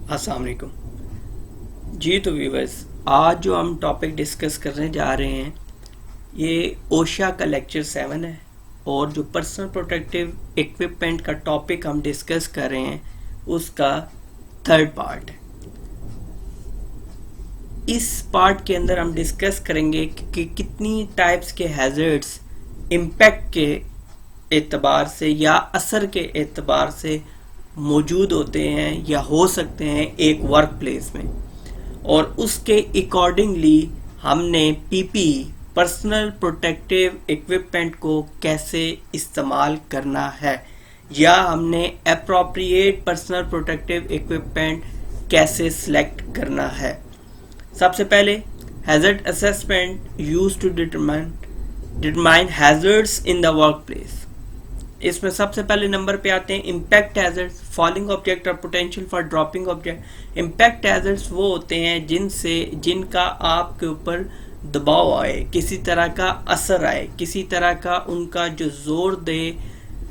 अस्सलाम वालेकुम जी। तो व्यूवर्स, आज जो हम टॉपिक डिस्कस करने जा रहे हैं ये ओशा का लेक्चर 7 है और जो पर्सनल प्रोटेक्टिव इक्विपमेंट का टॉपिक हम डिस्कस कर रहे हैं उसका थर्ड पार्ट है। इस पार्ट के अंदर हम डिस्कस करेंगे कि कितनी टाइप्स के हैजर्ड्स इम्पैक्ट के एतबार से या असर के एतबार से मौजूद होते हैं या हो सकते हैं एक वर्क प्लेस में, और उसके अकॉर्डिंगली हमने पीपीई पर्सनल प्रोटेक्टिव इक्विपमेंट को कैसे इस्तेमाल करना है या हमने एप्रोप्रिएट पर्सनल प्रोटेक्टिव इक्विपमेंट कैसे सिलेक्ट करना है। सबसे पहले hazard assessment used to determine hazards in the work place. इसमें सबसे पहले नंबर पे आते हैं इम्पैक्ट हैजर्ड्स, फॉलिंग ऑब्जेक्ट और potential for dropping object. Impact hazards वो होते हैं जिनका आपके ऊपर दबाव आए, किसी तरह का असर आए, किसी तरह का उनका जो जोर दे,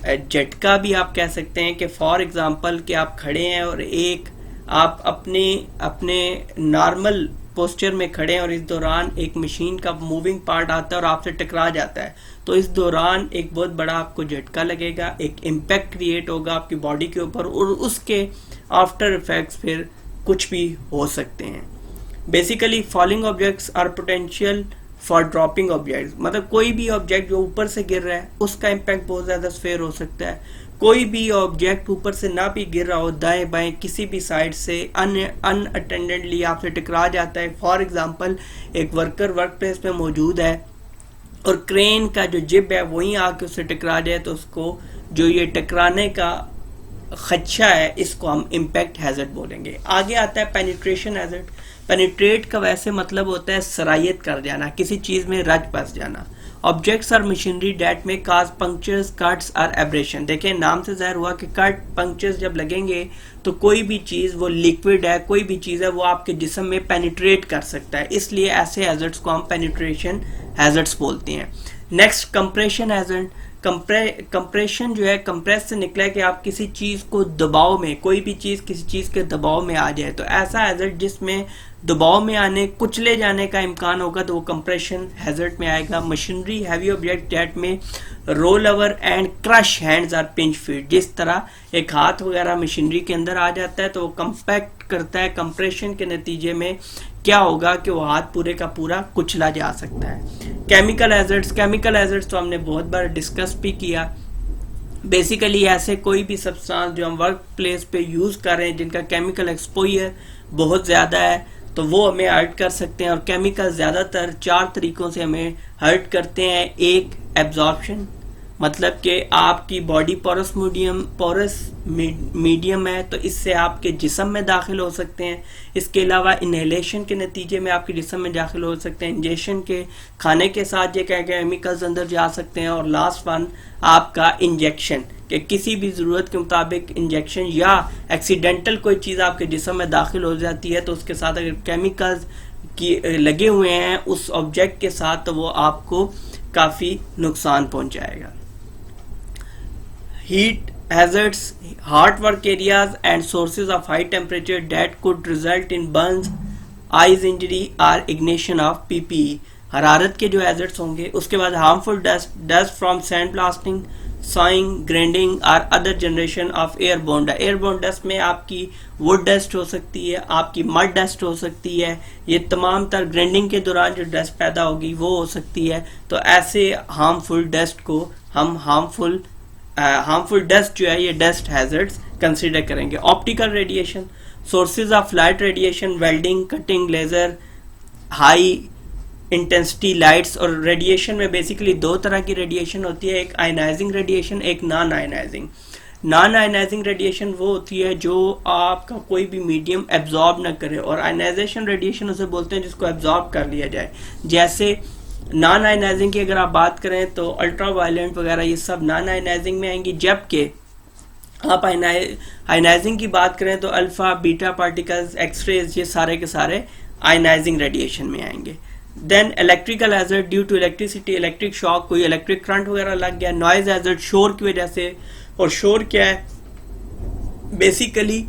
झटका भी आप कह सकते हैं। कि फॉर एग्जांपल कि आप खड़े हैं और एक आप अपने नॉर्मल पोस्चर में खड़े हैं और इस दौरान एक मशीन का मूविंग पार्ट आता है और आपसे टकरा जाता है, तो इस दौरान एक बहुत बड़ा आपको झटका लगेगा, एक इम्पैक्ट क्रिएट होगा आपकी बॉडी के ऊपर और उसके आफ्टर इफेक्ट्स फिर कुछ भी हो सकते हैं। Basically falling objects are potential for dropping objects, मतलब कोई भी ऑब्जेक्ट जो ऊपर से गिर रहा है उसका इम्पैक्ट बहुत ज़्यादा स्फेयर हो सकता है। कोई भी ऑब्जेक्ट ऊपर से ना भी गिर रहा हो, दाएं बाएं किसी भी साइड से अनअटेंडेडली आपसे टकरा जाता है। फॉर एग्जांपल एक वर्कर वर्क प्लेस में मौजूद है और क्रेन का जो जिब है वहीं आके उससे टकरा जाए, तो उसको जो ये टकराने का खदशा है इसको हम इम्पैक्ट हैजर्ड बोलेंगे। आगे आता है पेनिट्रेशन हैजर्ड। पेनिट्रेट का वैसे मतलब होता है सरायत कर जाना, किसी चीज में रच बस जाना। ऑब्जेक्ट्स आर मशीनरी डेट में काज पंक्चर्स, कट्स आर एब्रेशन। देखें नाम से जाहिर हुआ कि कट पंक्चर्स जब लगेंगे तो कोई भी चीज वो लिक्विड है, कोई भी चीज है वो आपके जिस्म में पेनिट्रेट कर सकता है, इसलिए ऐसे हैजर्ड्स को हम पेनिट्रेशन हैजर्ड्स बोलते हैं। Next compression hazard. कंप्रेशन जो है कंप्रेस से निकला है कि आप किसी चीज को दबाव में, कोई भी चीज किसी चीज के दबाव में आ जाए, तो ऐसा हैजर्ड जिसमें दबाव में आने कुचले जाने का इम्कान होगा तो वो कंप्रेशन हैजर्ड में आएगा। मशीनरी हैवी ऑब्जेक्ट डेट में roll over and crush hands or pinch feet. जिस तरह एक हाथ वगैरह मशीनरी के अंदर आ जाता है तो वो कंपैक्ट करता है, कंप्रेशन के नतीजे में क्या होगा कि वो हाथ पूरे का पूरा कुचला जा सकता है। Chemical hazards. केमिकल हैजर्ड्स तो हमने बहुत बार डिस्कस भी किया। बेसिकली ऐसे कोई भी सब्सटेंस जो हम वर्क प्लेस पे यूज कर रहे हैं जिनका केमिकल एक्सपोजर बहुत ज्यादा है तो वो हमें हर्ट कर सकते हैं, और केमिकल ज्यादातर 4 तरीकों से हमें हर्ट करते हैं। एक, एब्जॉर्प्शन, मतलब कि आपकी बॉडी पोरस मीडियम है तो इससे आपके जिस्म में दाखिल हो सकते हैं। इसके अलावा इनहेलेशन के नतीजे में आपके जिस्म में दाखिल हो सकते हैं। इंजेक्शन के खाने के साथ ये क्या केमिकल्स अंदर जा सकते हैं। और लास्ट वन आपका इंजेक्शन, कि किसी भी ज़रूरत के मुताबिक इंजेक्शन या एक्सीडेंटल कोई चीज़ आपके जिस्म में दाखिल हो जाती है तो उसके साथ अगर केमिकल्स की लगे हुए हैं उस ऑब्जेक्ट के साथ तो वो आपको काफ़ी नुकसान पहुंचाएगा। Heat hazards, hot work areas and sources of high temperature that could result in burns, eyes injury or ignition of PPE। हरारत के जो हैजर्ड्स होंगे। उसके बाद harmful dust from sand blasting, sawing, grinding और other generation of airborne dust. Airborne dust में आपकी would dust हो सकती है, आपकी मड डस्ट हो सकती है, ये तमाम तर ग्राइंडिंग के दौरान जो डस्ट पैदा होगी वो हो सकती है। तो ऐसे हार्मफुल डस्ट को हम हार्मफुल डस्ट जो है ये डस्ट हैजर्ड्स कंसीडर करेंगे। Optical radiation, sources of light radiation, welding, cutting, laser, high intensity lights. और रेडिएशन में बेसिकली 2 तरह की रेडिएशन होती है, एक आयनाइजिंग रेडिएशन, एक non ionizing. Non ionizing radiation वो होती है जो आपका कोई भी मीडियम एब्जॉर्ब न करे, और आयनाइजेशन रेडिएशन उसे बोलते हैं जिसको एब्जॉर्ब कर लिया जाए। जैसे नॉन आयनाइजिंग की अगर आप बात करें तो अल्ट्रा वायलेंट वगैरह ये सब नॉन आयनाइजिंग में आएंगी, जबकि आप आयनाइजिंग की बात करें तो अल्फा बीटा पार्टिकल्स, एक्सरेज, ये सारे के सारे आयनाइजिंग रेडिएशन में आएंगे। Then electrical hazard due to electricity, electric shock, कोई इलेक्ट्रिक करंट वगैरह लग गया। नॉइज हैजर्ड, शोर की वजह से। और शोर क्या है? बेसिकली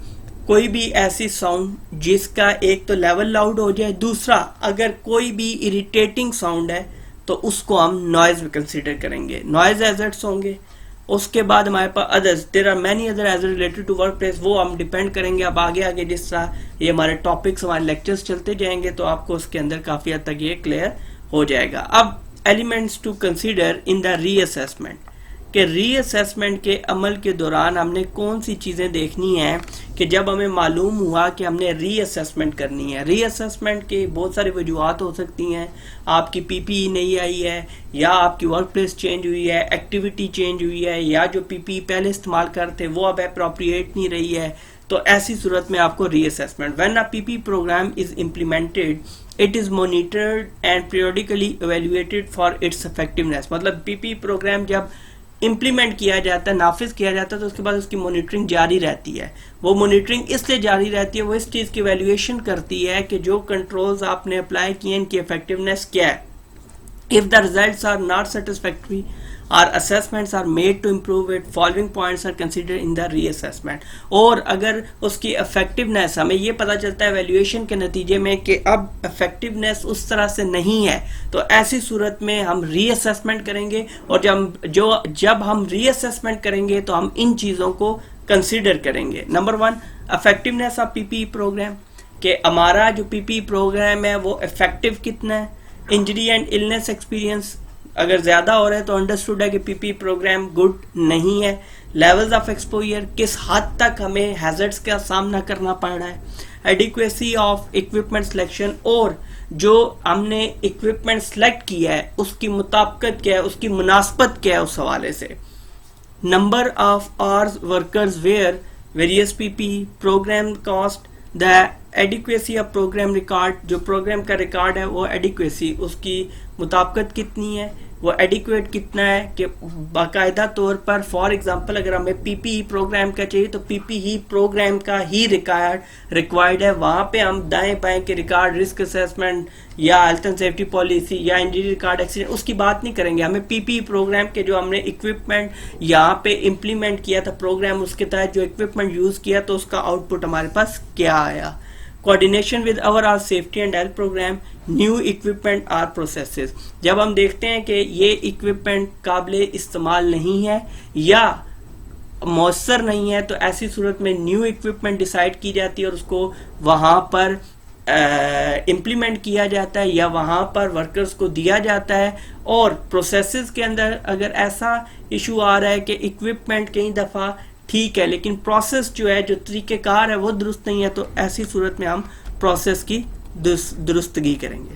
कोई भी ऐसी साउंड जिसका एक तो लेवल लाउड हो जाए, दूसरा अगर कोई भी इरिटेटिंग साउंड है तो उसको हम नॉइज में कंसीडर करेंगे, नॉइज हैजर्ड्स होंगे। उसके बाद हमारे पास others, there are many other hazard related to work place, वो हम डिपेंड करेंगे। अब आगे आगे जिस तरह ये हमारे टॉपिक्स, हमारे लेक्चर्स चलते जाएंगे तो आपको उसके अंदर काफी हद तक ये क्लियर हो जाएगा। अब elements to consider in the reassessment, कि रीअसेसमेंट के अमल के दौरान हमने कौन सी चीज़ें देखनी है कि जब हमें मालूम हुआ कि हमने रीअसेसमेंट करनी है। रीअसेसमेंट के बहुत सारी वजूहत हो सकती हैं, आपकी पीपीई नहीं आई है, या आपकी वर्क प्लेस चेंज हुई है, एक्टिविटी चेंज हुई है, या जो पीपीई पहले इस्तेमाल करते वो अब अप्रोप्रिएट नहीं रही है। तो ऐसी सूरत में आपको reassessment, when a PP programme is implemented it is monitored and periodically evaluated for its effectiveness. मतलब पीपी प्रोग्राम जब इम्प्लीमेंट किया जाता है, नाफिज किया जाता है, तो उसके बाद उसकी मॉनिटरिंग जारी रहती है। वो मॉनिटरिंग इसलिए जारी रहती है, वो इस चीज़ की वैल्यूएशन करती है कि जो कंट्रोल्स आपने अप्लाई किए इनकी इफेक्टिवनेस क्या है। If the results are not satisfactory और assessments are made to improve it, following points are considered in the reassessment। और अगर उसकी इफेक्टिवनेस, हमें ये पता चलता है वैल्यूएशन के नतीजे में कि अब इफेक्टिवनेस उस तरह से नहीं है, तो ऐसी सूरत में हम रीअसेसमेंट करेंगे। और जब हम रीअसेसमेंट करेंगे तो हम इन चीज़ों को कंसिडर करेंगे। Number 1, effectiveness of PPE programme, कि हमारा जो पीपीई प्रोग्राम है वो इफेक्टिव कितना है। इंजरी एंड इलनेस एक्सपीरियंस, अगर ज्यादा हो रहा है तो अंडरस्टूड है कि पीपी प्रोग्राम गुड नहीं है। लेवल्स ऑफ एक्सपोजर, किस हद तक हमें हैजर्ड्स का सामना करना पड़ रहा है। एडिक्वेसी ऑफ इक्विपमेंट सिलेक्शन, और जो हमने इक्विपमेंट सेलेक्ट किया है उसकी मुताबिकत क्या है, उसकी मुनासबत क्या है उस हवाले से। Number of hours workers wear various PP programme cost, the adequacy of programme record, जो प्रोग्राम का रिकॉर्ड है वो एडिक्वेसी, उसकी मुताबिकत कितनी है, वो एडिक्वेट कितना है कि बाकायदा तौर पर फॉर एग्जांपल अगर हमें पीपीई प्रोग्राम का चाहिए तो पीपीई प्रोग्राम का ही रिक्वायर्ड है। वहाँ पे हम दाएं बाएं के रिकॉर्ड, रिस्क असेसमेंट या हेल्थ एंड सेफ्टी पॉलिसी या इंजरी रिकॉर्ड, एक्सीडेंट, उसकी बात नहीं करेंगे। हमें पीपीई प्रोग्राम के जो हमने इक्विपमेंट यहाँ पे इम्प्लीमेंट किया था प्रोग्राम, उसके तहत जो इक्विपमेंट यूज किया तो उसका आउटपुट हमारे पास क्या आया। Coordination with overall safety and health programme, new equipment or processes, जब हम देखते हैं कि ये इक्विपमेंट काबिल इस्तेमाल नहीं है या मौसर नहीं है, तो ऐसी सूरत में न्यू इक्विपमेंट डिसाइड की जाती है और उसको वहाँ पर इम्प्लीमेंट किया जाता है या वहाँ पर वर्कर्स को दिया जाता है। और प्रोसेसेस के अंदर अगर ऐसा इशू आ रहा है कि इक्विपमेंट कई दफ़ा ठीक है लेकिन प्रोसेस जो है, जो तरीक़ेकार है वो दुरुस्त नहीं है, तो ऐसी सूरत में हम प्रोसेस की दुरुस्तगी करेंगे।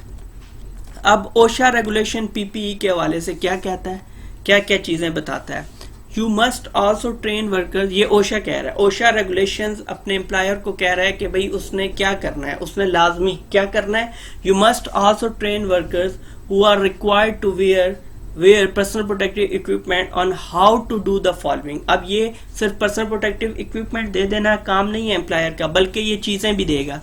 अब ओशा रेगुलेशन पीपीई के हवाले से क्या कहता है, क्या क्या चीज़ें बताता है। You must also train workers, ये ओशा कह रहा है, ओशा रेगुलेशंस अपने एम्प्लॉयर को कह रहा है कि भाई उसने क्या करना है, उसने लाजमी क्या करना है। You must also train workers who are required to wear personal protective equipment on how to do the following. अब ये सिर्फ पर्सनल प्रोटेक्टिव इक्विपमेंट दे देना काम नहीं है एम्प्लॉयर का, बल्कि ये चीज़ें भी देगा,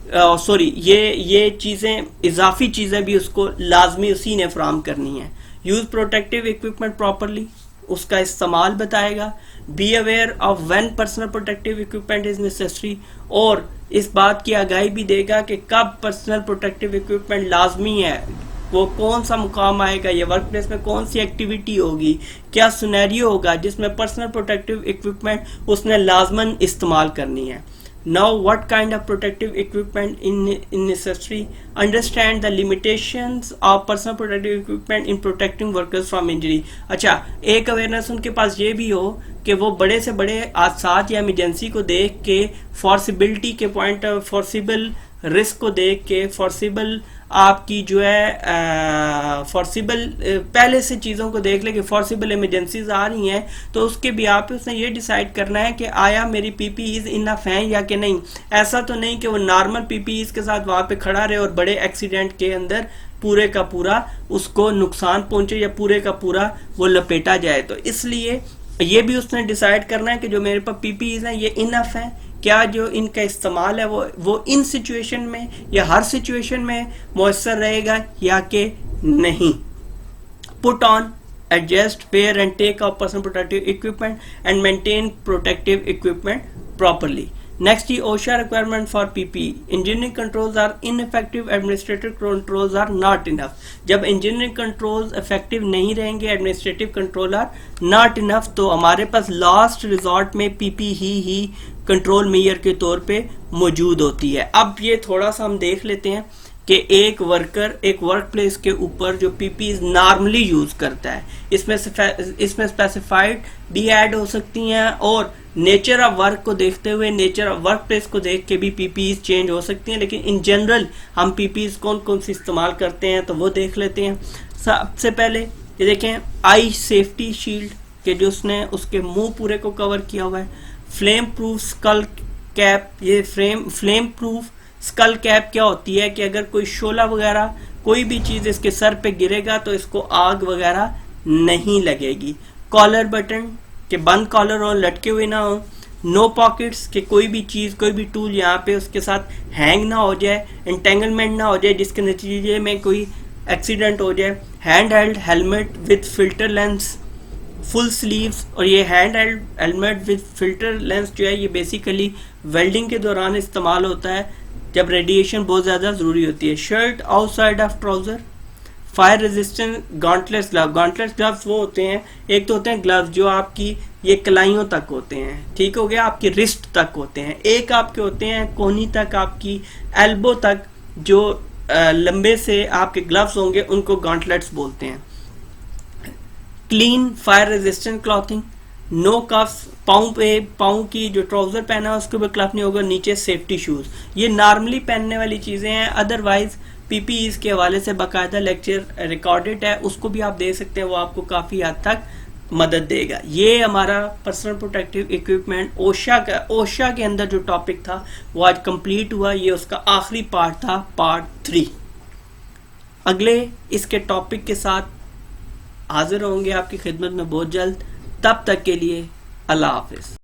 ये चीज़ें, इजाफी चीज़ें भी उसको लाजमी उसी ने फराहम करनी है। यूज प्रोटेक्टिव इक्विपमेंट प्रॉपरली, उसका इस्तेमाल बताएगा। Be aware of when personal protective equipment is necessary, और इस बात की आगाही भी देगा कि कब पर्सनल प्रोटेक्टिव इक्विपमेंट लाजमी है, वो कौन सा मुकाम आएगा, या वर्क प्लेस में कौन सी एक्टिविटी होगी, क्या सिनेरियो होगा जिसमें पर्सनल प्रोटेक्टिव इक्विपमेंट उसने लाजमन इस्तेमाल करनी है। Now what kind of protective equipment in necessary, understand the limitations of personal protective equipment in protecting workers from injury। अच्छा, एक अवेयरनेस उनके पास ये भी हो कि वो बड़े से बड़े हादसात या इमरजेंसी को देख के, फॉर्सिबिलिटी के पॉइंट, फॉर्सिबल रिस्क को देख के, फॉर्सिबल आपकी जो है फॉर्सिबल पहले से चीज़ों को देख ले कि फॉर्सिबल इमरजेंसीज आ रही हैं, तो उसके भी आप उसने ये डिसाइड करना है कि आया मेरी पीपीईज इनफ हैं या कि नहीं। ऐसा तो नहीं कि वो नॉर्मल पीपीईज के साथ वहाँ पे खड़ा रहे और बड़े एक्सीडेंट के अंदर पूरे का पूरा उसको नुकसान पहुंचे या पूरे का पूरा वो लपेटा जाए। तो इसलिए ये भी उसने डिसाइड करना है कि जो मेरे पास पीपीईज हैं ये इनफ हैं, क्या जो इनका इस्तेमाल है वो इन सिचुएशन में या हर सिचुएशन में मौसर रहेगा या कि नहीं। Put on, adjust, wear and take off personal protective equipment and maintain protective equipment properly. Next ही OSHA requirement for PP, engineering controls are ineffective, administrative controls are not enough. जब engineering controls effective नहीं रहेंगे, administrative control are not enough, तो हमारे पास last resort में PP ही control measure के तौर पे मौजूद होती है। अब ये थोड़ा सा हम देख लेते हैं कि एक वर्कर एक वर्क प्लेस के ऊपर जो पीपी नॉर्मली यूज करता है, इसमें स्पेसिफाइड भी ऐड हो सकती हैं और नेचर ऑफ वर्क को देखते हुए, नेचर ऑफ वर्क प्लेस को देख के भी पीपी चेंज हो सकती हैं। लेकिन इन जनरल हम पीपी कौन कौन सी इस्तेमाल करते हैं तो वो देख लेते हैं। सबसे पहले ये देखें, आई सेफ्टी शील्ड के जो उसने उसके मुंह पूरे को कवर किया हुआ है। फ्लेम प्रूफ स्कल कैप, ये फ्लेम प्रूफ स्कल कैप क्या होती है कि अगर कोई शोला वगैरह कोई भी चीज इसके सर पे गिरेगा तो इसको आग वगैरह नहीं लगेगी। कॉलर बटन के बंद कॉलर हो, लटके हुए ना हो। नो पॉकेट्स के कोई भी चीज कोई भी टूल यहाँ पे उसके साथ हैंग ना हो जाए, एंटेंगलमेंट ना हो जाए जिसके नतीजे में कोई एक्सीडेंट हो जाए। Hand held helmet with filter lens, full sleeves, और ये hand held helmet with filter lens जो है ये बेसिकली वेल्डिंग के दौरान इस्तेमाल होता है जब रेडिएशन बहुत ज़्यादा ज़रूरी होती है। Shirt outside of trouser, fire resistant gauntlets glove. Gauntlets gloves वो होते हैं, एक तो होते हैं ग्लव्स जो आपकी ये कलाइयों तक होते हैं, ठीक हो गया, आपकी रिस्ट तक होते हैं। एक आपके होते हैं कोहनी तक, आपकी एल्बो तक, जो लंबे से आपके ग्लव्स होंगे उनको गॉन्टलेट्स बोलते हैं। Clean fire resistant clothing, no cuffs, पाँव की जो ट्राउजर पहना है उसके ऊपर क्लफ नहीं होगा, नीचे सेफ्टी शूज। ये नॉर्मली पहनने वाली चीजें हैं। अदरवाइज पीपीई के हवाले से बाकायदा लेक्चर रिकॉर्डेड है, उसको भी आप दे सकते हैं, वो आपको काफी हद तक मदद देगा। ये हमारा पर्सनल प्रोटेक्टिव इक्विपमेंट ओशा के अंदर जो टॉपिक था वो आज कंप्लीट हुआ। ये उसका आखिरी पार्ट था, पार्ट 3। अगले इसके टॉपिक के साथ हाजिर होंगे आपकी खिदमत में बहुत जल्द। तब तक के लिए अल्लाह हाफिज।